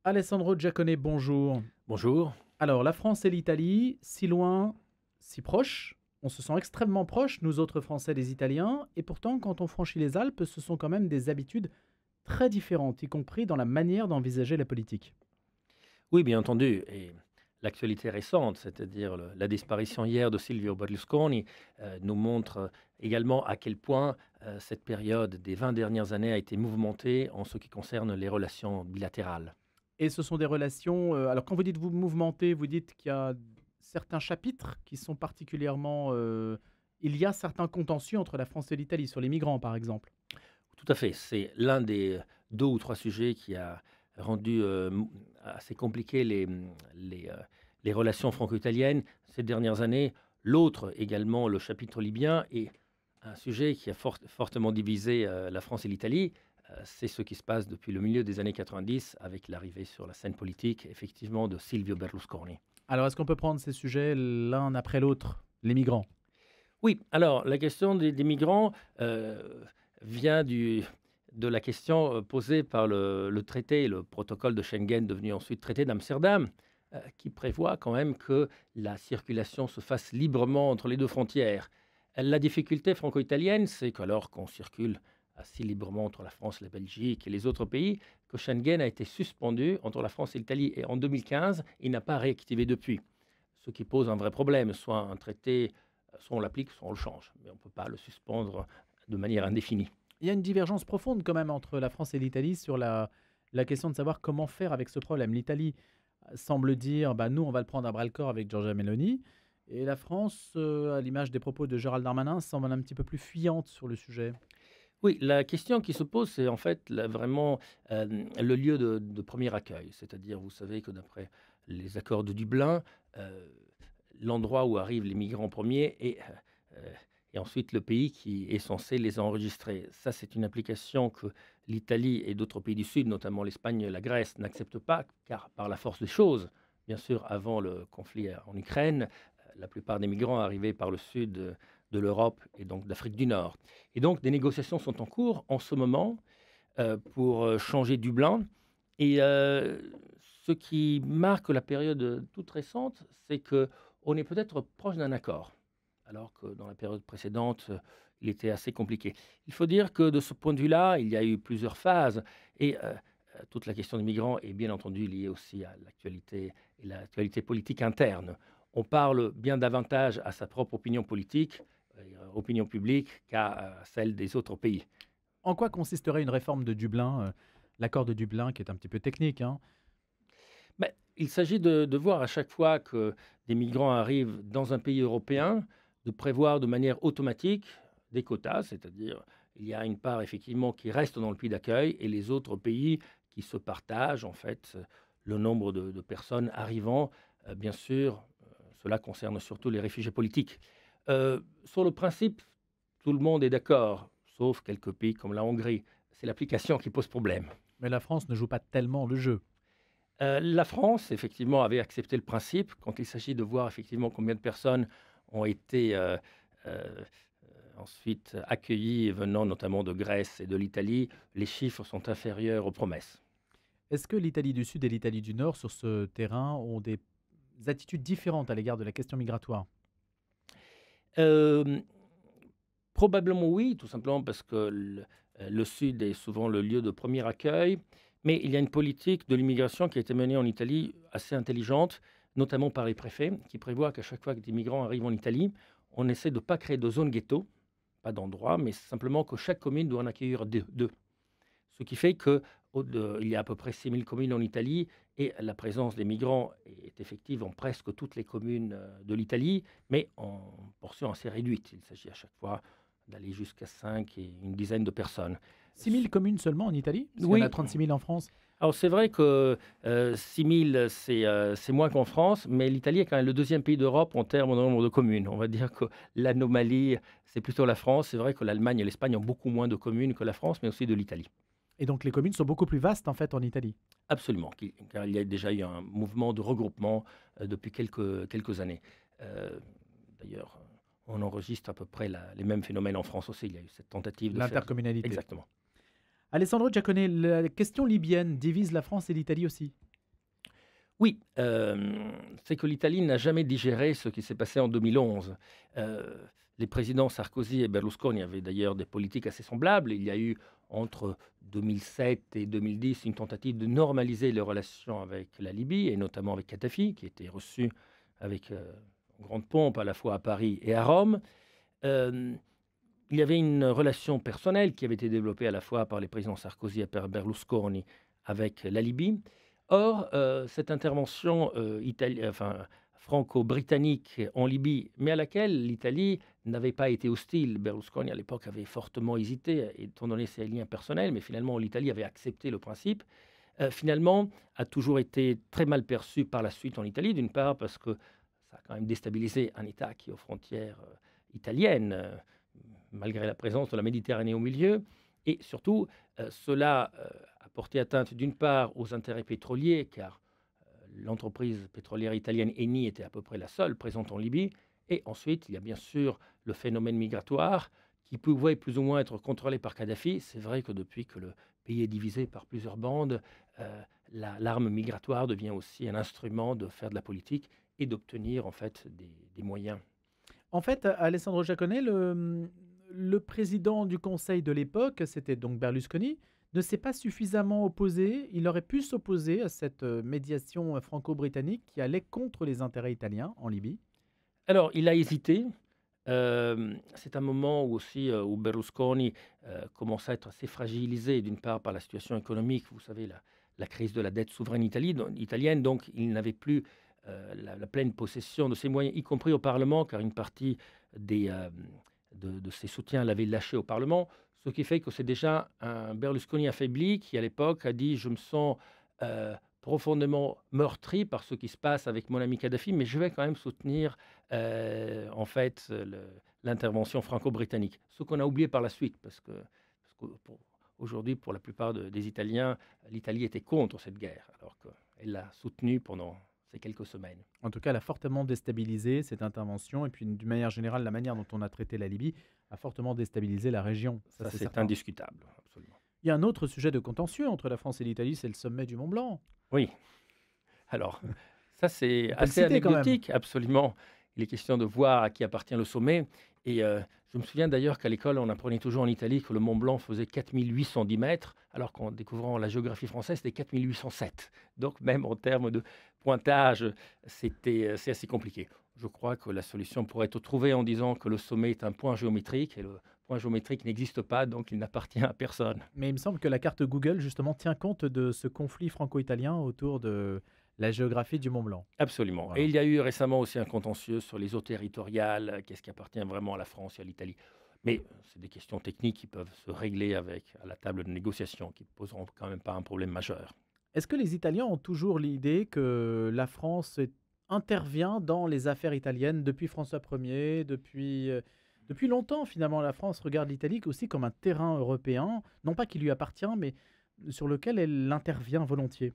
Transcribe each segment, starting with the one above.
Alessandro Giacone, bonjour. Bonjour. Alors, la France et l'Italie, si loin, si proches. On se sent extrêmement proches, nous autres Français, des Italiens. Et pourtant, quand on franchit les Alpes, ce sont quand même des habitudes très différentes, y compris dans la manière d'envisager la politique. Oui, bien entendu. Et l'actualité récente, c'est-à-dire la disparition hier de Silvio Berlusconi, nous montre également à quel point cette période des 20 dernières années a été mouvementée en ce qui concerne les relations bilatérales. Et ce sont des relations. Alors, quand vous dites vous mouvementer, vous dites qu'il y a certains chapitres qui sont particulièrement. Il y a certains contentieux entre la France et l'Italie, sur les migrants, par exemple. Tout à fait. C'est l'un des deux ou trois sujets qui a rendu assez compliqué les relations franco-italiennes ces dernières années. L'autre également, le chapitre libyen, et un sujet qui a fortement divisé la France et l'Italie. C'est ce qui se passe depuis le milieu des années 90 avec l'arrivée sur la scène politique, effectivement, de Silvio Berlusconi. Alors, est-ce qu'on peut prendre ces sujets l'un après l'autre, les migrants? Oui, alors la question des migrants vient de la question posée par le traité, le protocole de Schengen, devenu ensuite traité d'Amsterdam, qui prévoit quand même que la circulation se fasse librement entre les deux frontières. La difficulté franco-italienne, c'est qu'alors qu'on circule assez librement entre la France, la Belgique et les autres pays, que Schengen a été suspendu entre la France et l'Italie. Et en 2015, il n'a pas réactivé depuis. Ce qui pose un vrai problème, soit un traité, soit on l'applique, soit on le change. Mais on ne peut pas le suspendre de manière indéfinie. Il y a une divergence profonde quand même entre la France et l'Italie sur la question de savoir comment faire avec ce problème. L'Italie semble dire, bah, nous, on va le prendre à bras-le-corps avec Giorgia Meloni. Et la France, à l'image des propos de Gérald Darmanin, semble un petit peu plus fuyante sur le sujet. Oui, la question qui se pose, c'est en fait vraiment le lieu de premier accueil. C'est-à-dire, vous savez que d'après les accords de Dublin, euh, l'endroit où arrivent les migrants premiers et ensuite le pays qui est censé les enregistrer. Ça, c'est une application que l'Italie et d'autres pays du Sud, notamment l'Espagne et la Grèce, n'acceptent pas, car par la force des choses, bien sûr, avant le conflit en Ukraine, la plupart des migrants arrivaient par le sud de l'Europe et donc d'Afrique du Nord. Et donc, des négociations sont en cours en ce moment pour changer Dublin. Et ce qui marque la période toute récente, c'est que on est peut-être proche d'un accord, alors que dans la période précédente, il était assez compliqué. Il faut dire que de ce point de vue-là, il y a eu plusieurs phases et toute la question des migrants est bien entendu liée aussi à l'actualité et l'actualité politique interne. On parle bien davantage à sa propre opinion politique, opinion publique, qu'à celle des autres pays. En quoi consisterait une réforme de Dublin, l'accord de Dublin, qui est un petit peu technique, hein? Mais il s'agit de voir à chaque fois que des migrants arrivent dans un pays européen, de prévoir de manière automatique des quotas, c'est-à-dire il y a une part effectivement qui reste dans le pays d'accueil et les autres pays qui se partagent en fait le nombre de personnes arrivant. Bien sûr, cela concerne surtout les réfugiés politiques. Sur le principe, tout le monde est d'accord, sauf quelques pays comme la Hongrie. C'est l'application qui pose problème. Mais la France ne joue pas tellement le jeu. La France, effectivement, avait accepté le principe. Quand il s'agit de voir effectivement combien de personnes ont été, ensuite accueillies venant notamment de Grèce et de l'Italie, les chiffres sont inférieurs aux promesses. Est-ce que l'Italie du Sud et l'Italie du Nord, sur ce terrain, ont des attitudes différentes à l'égard de la question migratoire? Hem, Probablement oui, tout simplement parce que le sud est souvent le lieu de premier accueil, mais il y a une politique de l'immigration qui a été menée en Italie assez intelligente, notamment par les préfets, qui prévoit qu'à chaque fois que des migrants arrivent en Italie, on essaie de ne pas créer de zone ghetto, pas d'endroit, mais simplement que chaque commune doit en accueillir deux. Ce qui fait que il y a à peu près 6 000 communes en Italie et la présence des migrants est effective dans presque toutes les communes de l'Italie, mais en portion assez réduite. Il s'agit à chaque fois d'aller jusqu'à 5 et une dizaine de personnes. 6 000 communes seulement en Italie? Parce qu'il y en Oui, a 36 000 en France. alors c'est vrai que 6 000, c'est moins qu'en France, mais l'Italie est quand même le deuxième pays d'Europe en termes de nombre de communes. On va dire que l'anomalie, c'est plutôt la France. C'est vrai que l'Allemagne et l'Espagne ont beaucoup moins de communes que la France, mais aussi de l'Italie. Et donc les communes sont beaucoup plus vastes en fait en Italie. Absolument, car il y a déjà eu un mouvement de regroupement depuis quelques années. Euh, D'ailleurs, on enregistre à peu près les mêmes phénomènes en France aussi. Il y a eu cette tentative de faire. L'intercommunalité. Exactement. Alessandro Giacone, la question libyenne divise la France et l'Italie aussi. Oui, c'est que l'Italie n'a jamais digéré ce qui s'est passé en 2011. Heu, les présidents Sarkozy et Berlusconi avaient d'ailleurs des politiques assez semblables. Il y a eu entre 2007 et 2010 une tentative de normaliser les relations avec la Libye et notamment avec Kadhafi, qui était reçu avec, grande pompe à la fois à Paris et à Rome. Hem, il y avait une relation personnelle qui avait été développée à la fois par les présidents Sarkozy et par Berlusconi avec la Libye. Or, cette intervention, franco-britannique en Libye, mais à laquelle l'Italie n'avait pas été hostile. Berlusconi, à l'époque, avait fortement hésité, étant donné ses liens personnels, mais finalement l'Italie avait accepté le principe. Finalement, a toujours été très mal perçu par la suite en Italie, d'une part parce que ça a quand même déstabilisé un État qui est aux frontières, italiennes, malgré la présence de la Méditerranée au milieu et surtout, cela, a porté atteinte d'une part aux intérêts pétroliers car, l'entreprise pétrolière italienne Eni était à peu près la seule présente en Libye et ensuite il y a bien sûr le phénomène migratoire qui pouvait plus ou moins être contrôlé par Kadhafi. C'est vrai que depuis que le pays est divisé par plusieurs bandes, heu, l'arme migratoire devient aussi un instrument de faire de la politique et d'obtenir en fait des moyens. En fait, Alessandro Giaconé, le président du conseil de l'époque, c'était donc Berlusconi, ne s'est pas suffisamment opposé. Il aurait pu s'opposer à cette médiation franco-britannique qui allait contre les intérêts italiens en Libye. Alors il a hésité. C'est un moment où aussi, où Berlusconi, commence à être assez fragilisé, d'une part par la situation économique, vous savez la crise de la dette souveraine italienne, donc il n'avait plus, la pleine possession de ses moyens, y compris au parlement, car une partie des, de ses soutiens l'avaient lâché au parlement. Ce qui fait que c'est déjà un Berlusconi affaibli qui, à l'époque, a dit: «Je me sens, profondément meurtri par ce qui se passe avec mon ami Kadhafi, mais je vais quand même soutenir en fait, l'intervention franco-britannique. Ce qu'on a oublié par la suite, parce que aujourd'hui, pour la plupart des Italiens, l'Italie était contre cette guerre, alors qu'elle l'a soutenue pendant ces quelques semaines. En tout cas, elle a fortement déstabilisé cette intervention et puis d'une manière générale, la manière dont on a traité la Libye a fortement déstabilisé la région, ça Ça, c'est c'est certain. indiscutable, absolument. Il y a un autre sujet de contentieux entre la France et l'Italie, c'est le sommet du Mont Blanc. Oui, alors, ça, c'est On peut le assez citer quand même. anecdotique, absolument. Il est question de voir à qui appartient le sommet. Et je me souviens d'ailleurs qu'à l'école, on apprenait toujours en Italie que le Mont Blanc faisait 4810 mètres, alors qu'en découvrant la géographie française, c'était 4807. Donc, même en termes de pointage, c'est assez compliqué. Je crois que la solution pourrait être trouvée en disant que le sommet est un point géométrique et le point géométrique n'existe pas, donc il n'appartient à personne. Mais il me semble que la carte Google, justement, tient compte de ce conflit franco-italien autour de la géographie du Mont Blanc. Absolument. Et Voilà. il y a eu récemment aussi un contentieux sur les eaux territoriales, qu'est-ce qui appartient vraiment à la France et à l'Italie. Mais c'est des questions techniques qui peuvent se régler avec à la table de négociation, qui ne poseront quand même pas un problème majeur. Est-ce que les Italiens ont toujours l'idée que la France intervient dans les affaires italiennes depuis François Ier, depuis longtemps finalement? La France regarde l'Italie aussi comme un terrain européen, non pas qui lui appartient, mais sur lequel elle intervient volontiers.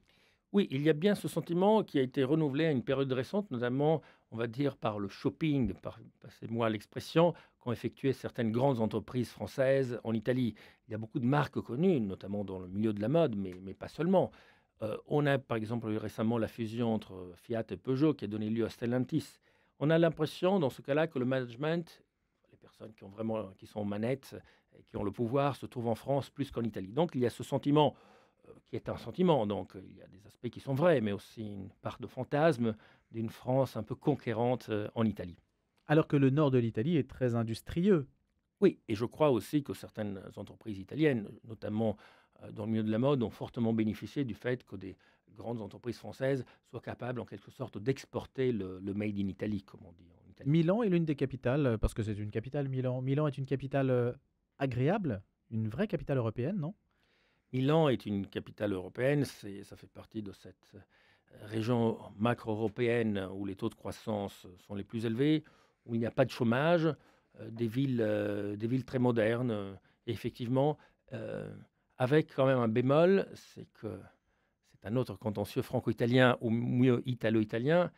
Oui, il y a bien ce sentiment qui a été renouvelé à une période récente, notamment, on va dire, par le shopping, passez-moi l'expression, qu'ont effectué certaines grandes entreprises françaises en Italie. Il y a beaucoup de marques connues, notamment dans le milieu de la mode, mais pas seulement. On a par exemple eu récemment la fusion entre Fiat et Peugeot qui a donné lieu à Stellantis. On a l'impression dans ce cas-là que le management, les personnes qui ont vraiment, qui sont aux manettes et qui ont le pouvoir, se trouvent en France plus qu'en Italie. Donc il y a ce sentiment qui est un sentiment. Donc, il y a des aspects qui sont vrais, mais aussi une part de fantasme d'une France un peu conquérante en Italie. Alors que le nord de l'Italie est très industrieux. Oui, et je crois aussi que certaines entreprises italiennes, notamment dans le milieu de la mode, ont fortement bénéficié du fait que des grandes entreprises françaises soient capables en quelque sorte d'exporter le made in Italy, comme on dit en Italie. Milan est l'une des capitales, parce que c'est une capitale, Milan. Milan est une capitale agréable, une vraie capitale européenne, non? Milan est une capitale européenne, ça fait partie de cette région macro-européenne où les taux de croissance sont les plus élevés, où il n'y a pas de chômage, des villes très modernes. Et effectivement, euh, avec quand même un bémol, c'est que c'est un autre contentieux franco-italien ou mieux italo-italien,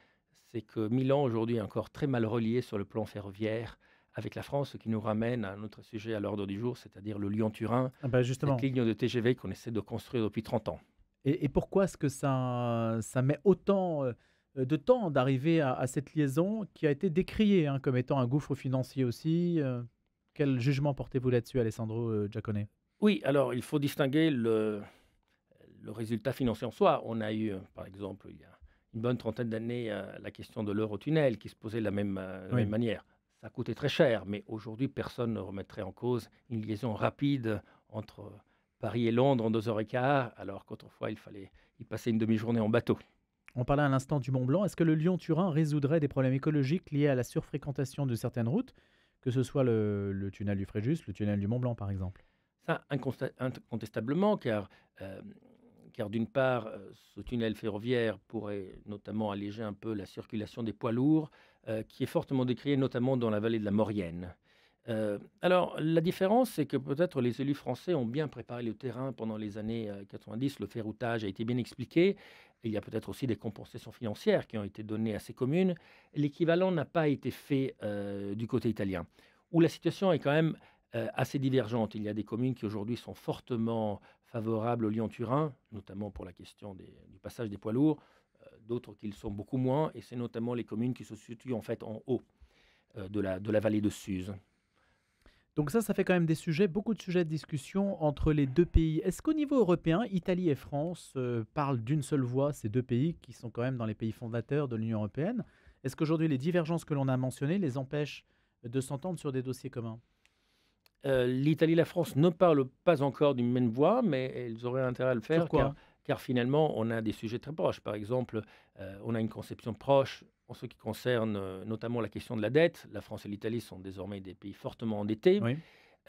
c'est que Milan aujourd'hui est encore très mal relié sur le plan ferroviaire avec la France, ce qui nous ramène à un autre sujet à l'ordre du jour, c'est-à-dire le Lyon-Turin, Ah bah cette justement, ligne de TGV qu'on essaie de construire depuis 30 ans. Et pourquoi est-ce que ça met autant, de temps d'arriver à cette liaison qui a été décriée, hein, comme étant un gouffre financier aussi, Quel jugement portez-vous là-dessus, Alessandro, Giacone? Oui, alors il faut distinguer le résultat financier en soi. On a eu, par exemple, il y a une bonne trentaine d'années, la question de l'Eurotunnel qui se posait de la même Oui. manière. Ça a coûté très cher, mais aujourd'hui, personne ne remettrait en cause une liaison rapide entre Paris et Londres en 2 heures et quart, alors qu'autrefois, il fallait y passer une demi-journée en bateau. On parlait à l'instant du Mont Blanc. Est-ce que le Lyon-Turin résoudrait des problèmes écologiques liés à la surfréquentation de certaines routes, que ce soit le tunnel du Fréjus, le tunnel du Mont Blanc, par exemple? Ça, incontestablement, car d'une part, ce tunnel ferroviaire pourrait notamment alléger un peu la circulation des poids lourds, qui est fortement décriée, notamment dans la vallée de la Maurienne. Alors la différence, c'est que peut-être les élus français ont bien préparé le terrain pendant les années, 90. Le ferroutage a été bien expliqué. Il y a peut-être aussi des compensations financières qui ont été données à ces communes. L'équivalent n'a pas été fait, du côté italien, où la situation est quand même, assez divergente. Il y a des communes qui aujourd'hui sont fortement favorables au Lyon-Turin, notamment pour la question du passage des poids lourds, d'autres qui le sont beaucoup moins, et c'est notamment les communes qui se situent en fait en haut, de la vallée de Suse. Donc ça fait quand même des sujets, beaucoup de sujets de discussion entre les 2 pays. Est-ce qu'au niveau européen, Italie et France, parlent d'une seule voix, ces 2 pays qui sont quand même dans les pays fondateurs de l'Union européenne? Est-ce qu'aujourd'hui les divergences que l'on a mentionnées les empêchent de s'entendre sur des dossiers communs? L'Italie et la France ne parlent pas encore d'une même voix, mais elles auraient intérêt à le Sur faire car quoi? car finalement, on a des sujets très proches. Par exemple, on a une conception proche en ce qui concerne, notamment la question de la dette. La France et l'Italie sont désormais des pays fortement endettés, Oui.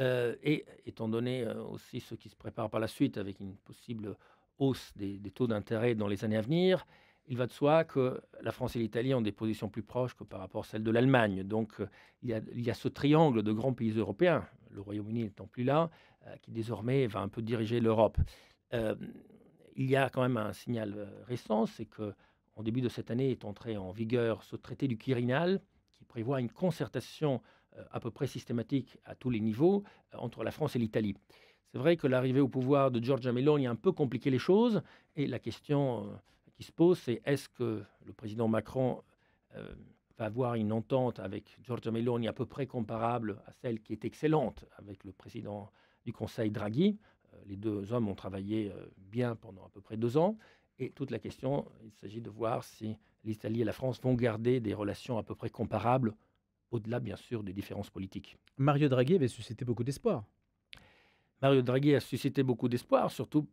et étant donné, aussi ce qui se prépare par la suite avec une possible hausse des taux d'intérêt dans les années à venir, il va de soi que la France et l'Italie ont des positions plus proches que par rapport à celles de l'Allemagne. Donc, il y a ce triangle de grands pays européens, le Royaume-Uni n'étant plus là, qui désormais va un peu diriger l'Europe. Hem, il y a quand même un signal, récent, c'est qu'en début de cette année est entré en vigueur ce traité du Quirinal qui prévoit une concertation, à peu près systématique à tous les niveaux, entre la France et l'Italie. C'est vrai que l'arrivée au pouvoir de Giorgia Meloni a un peu compliqué les choses, et la question, qui se pose, c'est est-ce que le président Macron, heu, va avoir une entente avec Giorgia Meloni à peu près comparable à celle qui est excellente avec le président du Conseil Draghi? Les 2 hommes ont travaillé, bien pendant à peu près 2 ans, et toute la question, il s'agit de voir si l'Italie et la France vont garder des relations à peu près comparables, au-delà bien sûr des différences politiques. Mario Draghi avait suscité beaucoup d'espoir. Mario Draghi a suscité beaucoup d'espoir, surtout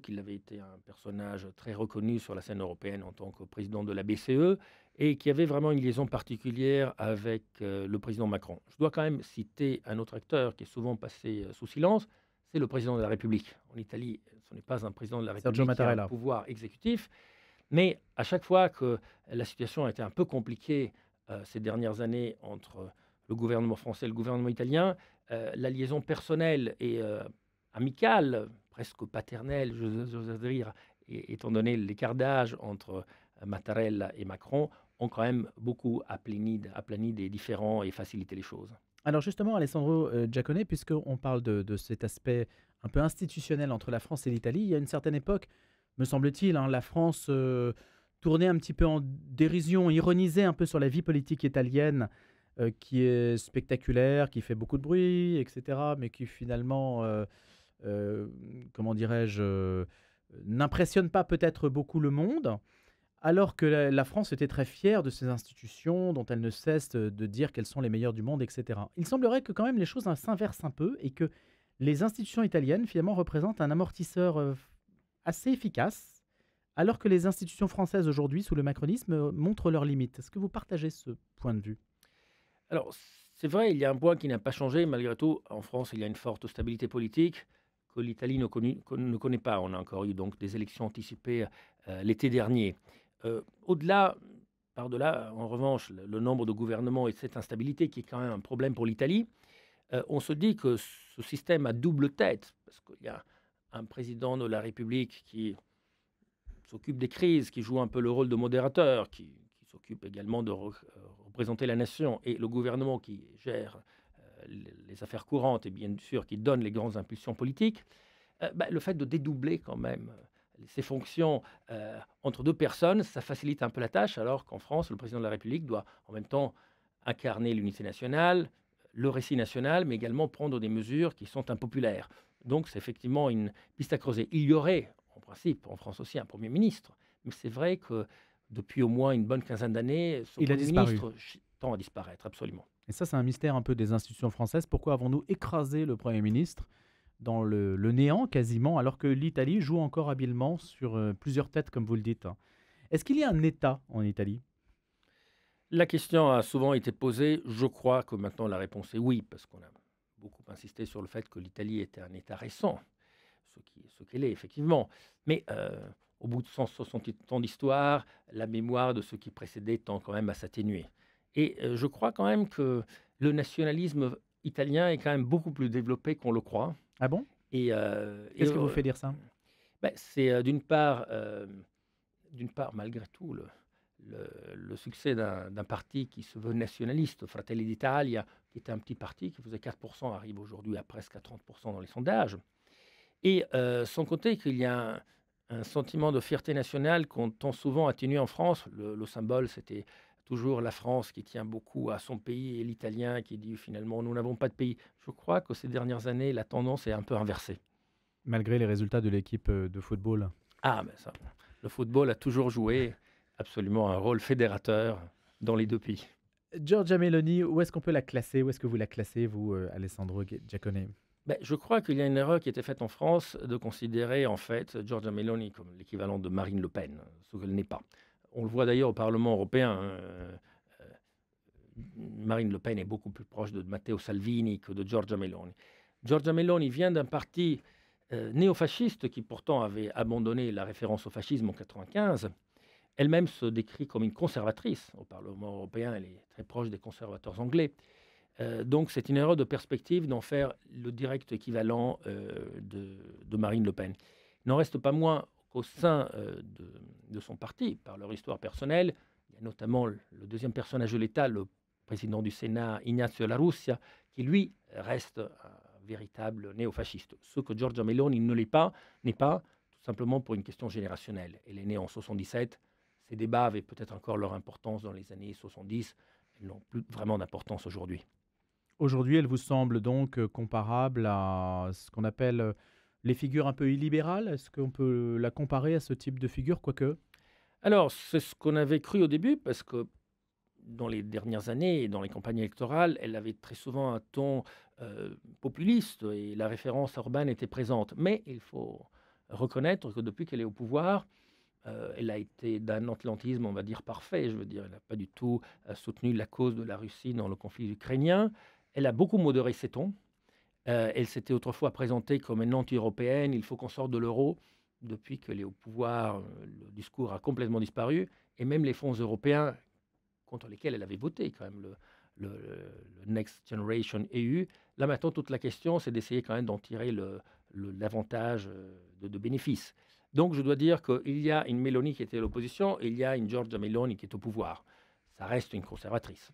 qu'il avait été un personnage très reconnu sur la scène européenne en tant que président de la BCE, et qui avait vraiment une liaison particulière avec, le président Macron. Je dois quand même citer un autre acteur qui est souvent passé, sous silence, c'est le président de la République. En Italie, ce n'est pas un président de la Sergio République qui a un Mattarella. pouvoir exécutif, mais à chaque fois que la situation a été un peu compliquée, ces dernières années entre le gouvernement français et le gouvernement italien, la liaison personnelle et amicale, presque paternelle, j'oserais dire, étant donné l'écart d'âge entre Mattarella et Macron, ont quand même beaucoup aplani des différends et facilité les choses. Alors justement, Alessandro, Giacone, puisqu'on parle de cet aspect un peu institutionnel entre la France et l'Italie, il y a une certaine époque, me semble-t-il, hein, la France, tournait un petit peu en dérision, ironisait un peu sur la vie politique italienne, qui est spectaculaire, qui fait beaucoup de bruit et cetera, mais qui finalement, comment dirais-je, n'impressionne pas peut-être beaucoup le monde. Alors que la France était très fière de ses institutions, dont elle ne cesse de dire qu'elles sont les meilleures du monde, et cetera. Il semblerait que quand même les choses s'inversent un peu et que les institutions italiennes, finalement, représentent un amortisseur assez efficace, alors que les institutions françaises aujourd'hui, sous le macronisme, montrent leurs limites. Est-ce que vous partagez ce point de vue? Alors, c'est vrai, il y a un point qui n'a pas changé malgré tout. En France, il y a une forte stabilité politique que l'Italie ne connaît pas. On a encore eu donc des élections anticipées l'été dernier. Au-delà, par-delà, en revanche, le nombre de gouvernements et cette instabilité qui est quand même un problème pour l'Italie, on se dit que ce système a double tête, parce qu'il y a un président de la République qui s'occupe des crises, qui joue un peu le rôle de modérateur, qui s'occupe également de représenter la nation, et le gouvernement qui gère les affaires courantes et bien sûr qui donne les grandes impulsions politiques. Le fait de dédoubler quand même ses fonctions entre deux personnes, ça facilite un peu la tâche, alors qu'en France, le président de la République doit en même temps incarner l'unité nationale, le récit national, mais également prendre des mesures qui sont impopulaires. Donc c'est effectivement une piste à creuser. Il y aurait, en principe, en France aussi, un Premier ministre, mais c'est vrai que depuis au moins une bonne quinzaine d'années, ce Il a Premier disparu. ministre tend à disparaître, absolument. Et ça, c'est un mystère un peu des institutions françaises. Pourquoi avons-nous écrasé le Premier ministre dans le néant quasiment, alors que l'Italie joue encore habilement sur plusieurs têtes, comme vous le dites, hein. Est-ce qu'il y a un État en Italie? La question a souvent été posée. Je crois que maintenant la réponse est oui, parce qu'on a beaucoup insisté sur le fait que l'Italie était un État récent, ce qu'elle est effectivement. Mais au bout de 160 ans d'histoire, la mémoire de ce qui précédait tend quand même à s'atténuer. Et je crois quand même que le nationalisme italien est quand même beaucoup plus développé qu'on le croit. Ah bon? Et, Qu'est-ce qui vous fait dire ça? ben, c'est d'une part, malgré tout, le succès d'un parti qui se veut nationaliste, Fratelli d'Italia, qui était un petit parti qui faisait 4%, arrive aujourd'hui à presque à 30% dans les sondages. Et sans compter qu'il y a un sentiment de fierté nationale qu'on tend souvent à atténuer en France. Le symbole, c'était toujours la France qui tient beaucoup à son pays et l'italien qui dit finalement nous n'avons pas de pays. Je crois que ces dernières années, la tendance est un peu inversée. Malgré les résultats de l'équipe de football. Ah, ben ça, le football a toujours joué absolument un rôle fédérateur dans les deux pays. Giorgia Meloni, où est-ce qu'on peut la classer? Où est-ce que vous la classez, vous, Alessandro Giacone? Ben, je crois qu'il y a une erreur qui a été faite en France de considérer en fait Giorgia Meloni comme l'équivalent de Marine Le Pen, ce qu'elle n'est pas. On le voit d'ailleurs au Parlement européen, hein, Marine Le Pen est beaucoup plus proche de Matteo Salvini que de Giorgia Meloni. Giorgia Meloni vient d'un parti néofasciste qui pourtant avait abandonné la référence au fascisme en 1995. Elle-même se décrit comme une conservatrice. Au Parlement européen, elle est très proche des conservateurs anglais. Donc c'est une erreur de perspective d'en faire le direct équivalent de Marine Le Pen. Il n'en reste pas moins qu'au sein de son parti, par leur histoire personnelle, il y a notamment le deuxième personnage de l'État, le président du Sénat, Ignazio La Russia, qui lui reste un véritable néofasciste. Ce que Giorgia Meloni ne l'est pas, n'est pas, tout simplement pour une question générationnelle. Elle est née en 77, ces débats avaient peut-être encore leur importance dans les années 70, ils n'ont plus vraiment d'importance aujourd'hui. Aujourd'hui, elle vous semble donc comparable à ce qu'on appelle les figures un peu illibérales? Est-ce qu'on peut la comparer à ce type de figure, quoique? Alors, c'est ce qu'on avait cru au début, parce que dans les dernières années et dans les campagnes électorales, elle avait très souvent un ton populiste et la référence à Orban était présente. Mais il faut reconnaître que depuis qu'elle est au pouvoir, elle a été d'un atlantisme, on va dire, parfait. Je veux dire, elle n'a pas du tout soutenu la cause de la Russie dans le conflit ukrainien. Elle a beaucoup modéré ses tons. Elle s'était autrefois présentée comme une anti-européenne, il faut qu'on sorte de l'euro. Depuis qu'elle est au pouvoir, le discours a complètement disparu et même les fonds européens contre lesquels elle avait voté quand même, le Next Generation EU. Là maintenant, toute la question, c'est d'essayer quand même d'en tirer l'avantage de bénéfices. Donc je dois dire qu'il y a une Meloni qui était à l'opposition et il y a une Giorgia Meloni qui est au pouvoir. Ça reste une conservatrice.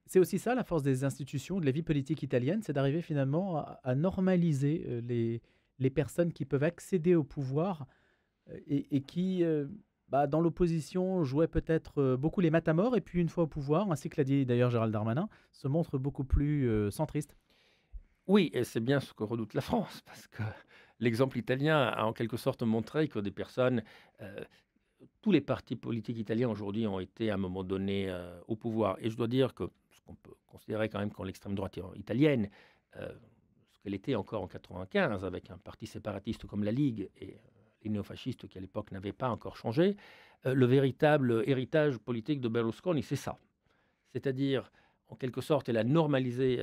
C'est aussi ça la force des institutions, de la vie politique italienne, c'est d'arriver finalement à normaliser les personnes qui peuvent accéder au pouvoir et qui, dans l'opposition, jouaient peut-être beaucoup les matamores, et puis une fois au pouvoir, ainsi que l'a dit d'ailleurs Gérald Darmanin, se montrent beaucoup plus centristes. Oui, et c'est bien ce que redoute la France, parce que l'exemple italien a en quelque sorte montré que des personnes, euh, tous les partis politiques italiens aujourd'hui ont été à un moment donné au pouvoir. Et je dois dire que ce qu'on peut considérer quand même comme l'extrême droite italienne, euh, ce qu'elle était encore en 95 avec un parti séparatiste comme la Ligue et les néofascistes qui à l'époque n'avaient pas encore changé, le véritable héritage politique de Berlusconi, c'est ça. C'est-à-dire, en quelque sorte, il a normalisé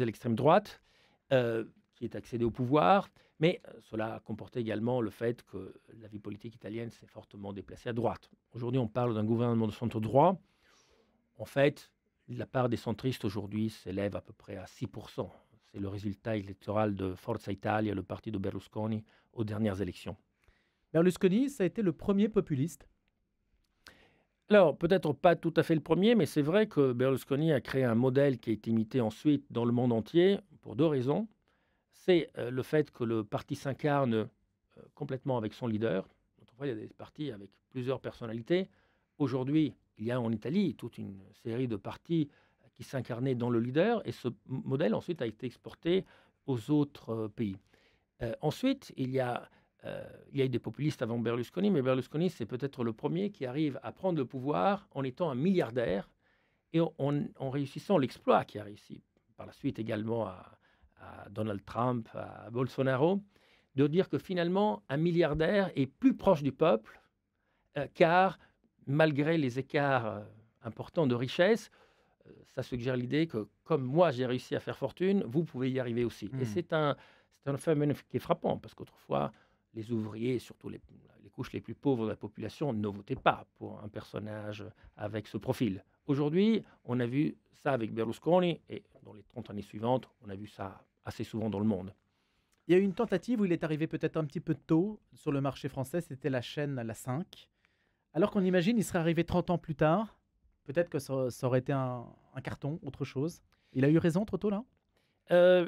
l'extrême droite, qui est accédé au pouvoir, mais cela a comporté également le fait que la vie politique italienne s'est fortement déplacée à droite. Aujourd'hui, on parle d'un gouvernement de centre-droit. En fait, la part des centristes aujourd'hui s'élève à peu près à 6%. C'est le résultat électoral de Forza Italia, le parti de Berlusconi, aux dernières élections. Berlusconi, ça a été le premier populiste. Alors, peut-être pas tout à fait le premier, mais c'est vrai que Berlusconi a créé un modèle qui a été imité ensuite dans le monde entier pour deux raisons. C'est le fait que le parti s'incarne complètement avec son leader. autrefois, il y a des partis avec plusieurs personnalités. Aujourd'hui, il y a en Italie toute une série de partis qui s'incarnaient dans le leader et ce modèle ensuite a été exporté aux autres pays. Ensuite, il y a eu des populistes avant Berlusconi, mais Berlusconi, c'est peut-être le premier qui arrive à prendre le pouvoir en étant un milliardaire et en réussissant l'exploit qui a réussi par la suite également à Donald Trump, à Bolsonaro, de dire que finalement, un milliardaire est plus proche du peuple, car malgré les écarts importants de richesse, ça suggère l'idée que comme moi j'ai réussi à faire fortune, vous pouvez y arriver aussi. Et Hmm. c'est un phénomène qui est frappant, parce qu'autrefois, les ouvriers, surtout les couches les plus pauvres de la population, ne votaient pas pour un personnage avec ce profil. Aujourd'hui, on a vu ça avec Berlusconi, et dans les 30 années suivantes, on a vu ça assez souvent dans le monde. Il y a eu une tentative où il est arrivé peut-être un petit peu tôt sur le marché français, c'était la chaîne La 5. Alors qu'on imagine, il serait arrivé 30 ans plus tard. Peut-être que ça aurait été un carton, autre chose. Il a eu raison trop tôt là.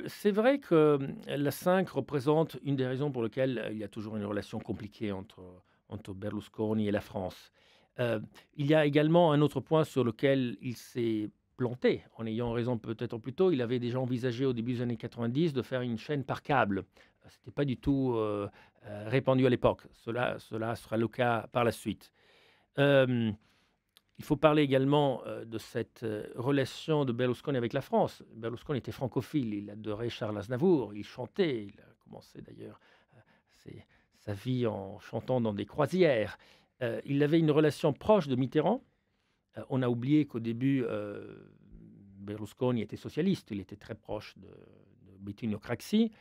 C'est vrai que la 5 représente une des raisons pour lesquelles il y a toujours une relation compliquée entre Berlusconi et la France. Il y a également un autre point sur lequel il s'est planté, en ayant raison peut-être plus tôt. Il avait déjà envisagé au début des années 90 de faire une chaîne par câble. Ce n'était pas du tout répandu à l'époque. Cela sera le cas par la suite. Hem Il faut parler également, de cette, relation de Berlusconi avec la France. Berlusconi était francophile, il adorait Charles Aznavour, il chantait, il a commencé d'ailleurs, ses sa vie en chantant dans des croisières. Il avait une relation proche de Mitterrand. On a oublié qu'au début, Berlusconi était socialiste, il était très proche de Bettino Craxi.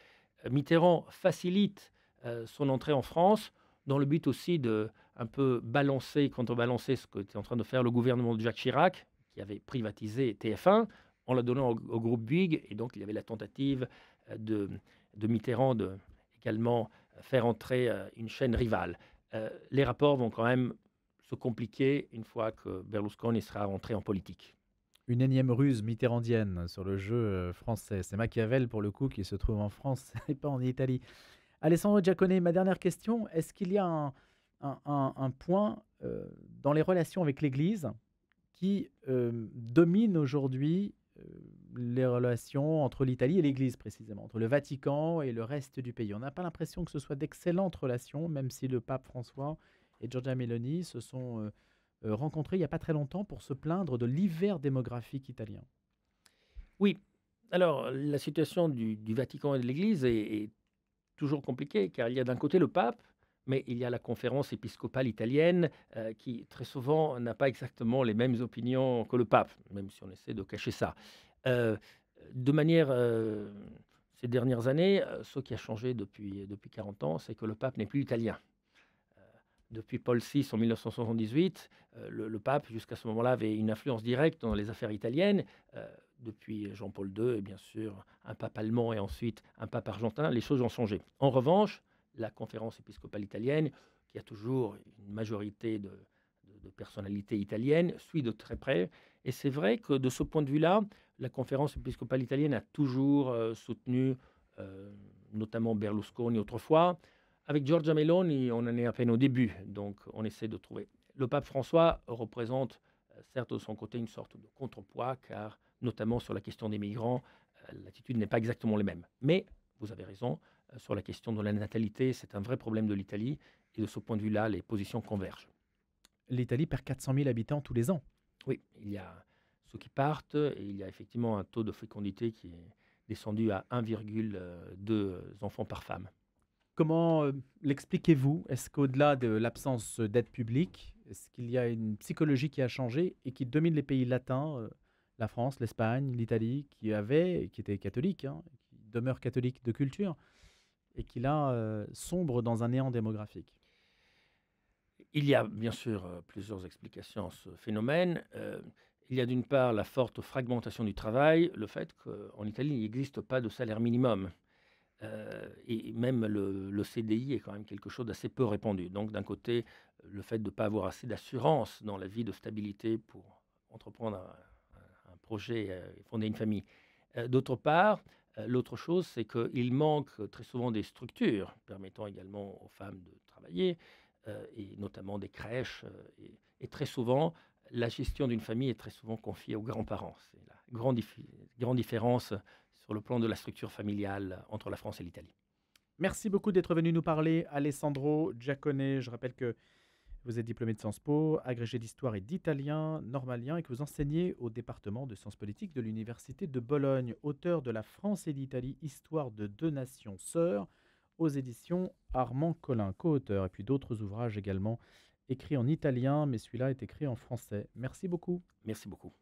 Mitterrand facilite, son entrée en France dans le but aussi de un peu balancer, contrebalancer ce qu'était en train de faire le gouvernement de Jacques Chirac, qui avait privatisé TF1 en la donnant au groupe Bouygues. Et donc, il y avait la tentative de, de Mitterrand de également faire entrer une chaîne rivale. Les rapports vont quand même se compliquer une fois que Berlusconi sera rentré en politique. Une énième ruse mitterrandienne sur le jeu français. C'est Machiavel pour le coup qui se trouve en France et pas en Italie. Alessandro Giacone, ma dernière question, est-ce qu'il y a un point dans les relations avec l'Église qui domine aujourd'hui les relations entre l'Italie et l'Église précisément, entre le Vatican et le reste du pays? On n'a pas l'impression que ce soit d'excellentes relations, même si le pape François et Giorgia Meloni se sont rencontrés il n'y a pas très longtemps pour se plaindre de l'hiver démographique italien. Oui, alors la situation du Vatican et de l'Église est toujours compliquée, car il y a d'un côté le pape, mais il y a la conférence épiscopale italienne qui très souvent n'a pas exactement les mêmes opinions que le pape, même si on essaie de cacher ça. Euh, de manière, ces dernières années, ce qui a changé depuis 40 ans, c'est que le pape n'est plus italien. Depuis Paul VI en 1978, le pape, jusqu'à ce moment-là, avait une influence directe dans les affaires italiennes. Depuis Jean-Paul II, et bien sûr, un pape allemand et ensuite un pape argentin, les choses ont changé. En revanche, la conférence épiscopale italienne, qui a toujours une majorité de personnalités italiennes, suit de très près. Et c'est vrai que de ce point de vue-là, la conférence épiscopale italienne a toujours soutenu euh, notamment Berlusconi autrefois. Avec Giorgia Meloni, on en est à peine au début, donc on essaie de trouver. Le pape François représente certes de son côté une sorte de contrepoids, car notamment sur la question des migrants, l'attitude n'est pas exactement la même. Mais vous avez raison, sur la question de la natalité, c'est un vrai problème de l'Italie, et de ce point de vue-là, les positions convergent. L'Italie perd 400 000 habitants tous les ans. Oui, il y a ceux qui partent, et il y a effectivement un taux de fécondité qui est descendu à 1,2 enfants par femme. Comment l'expliquez-vous? Est-ce qu'au-delà de l'absence d'aide publique, est-ce qu'il y a une psychologie qui a changé et qui domine les pays latins, la France, l'Espagne, l'Italie, qui étaient catholiques, hein, qui demeurent catholiques de culture, et qui là sombrent dans un néant démographique? Il y a bien sûr plusieurs explications à ce phénomène. Il y a d'une part la forte fragmentation du travail, le fait qu'en Italie, il n'existe pas de salaire minimum. Et même le CDI est quand même quelque chose d'assez peu répandu. Donc d'un côté, le fait de ne pas avoir assez d'assurance dans la vie de stabilité pour entreprendre un projet et fonder une famille. D'autre part, l'autre chose, c'est qu'il manque très souvent des structures permettant également aux femmes de travailler. et notamment des crèches, et très souvent, la gestion d'une famille est très souvent confiée aux grands-parents. C'est la grande différence sur le plan de la structure familiale entre la France et l'Italie. Merci beaucoup d'être venu nous parler, Alessandro Giacone. Je rappelle que vous êtes diplômé de Sciences Po, agrégé d'histoire et d'italien normalien et que vous enseignez au département de sciences politiques de l'Université de Bologne, auteur de La France et l'Italie, histoire de deux nations sœurs, aux éditions Armand Collin, co-auteur, et puis d'autres ouvrages également écrits en italien, mais celui-là est écrit en français. Merci beaucoup. Merci beaucoup.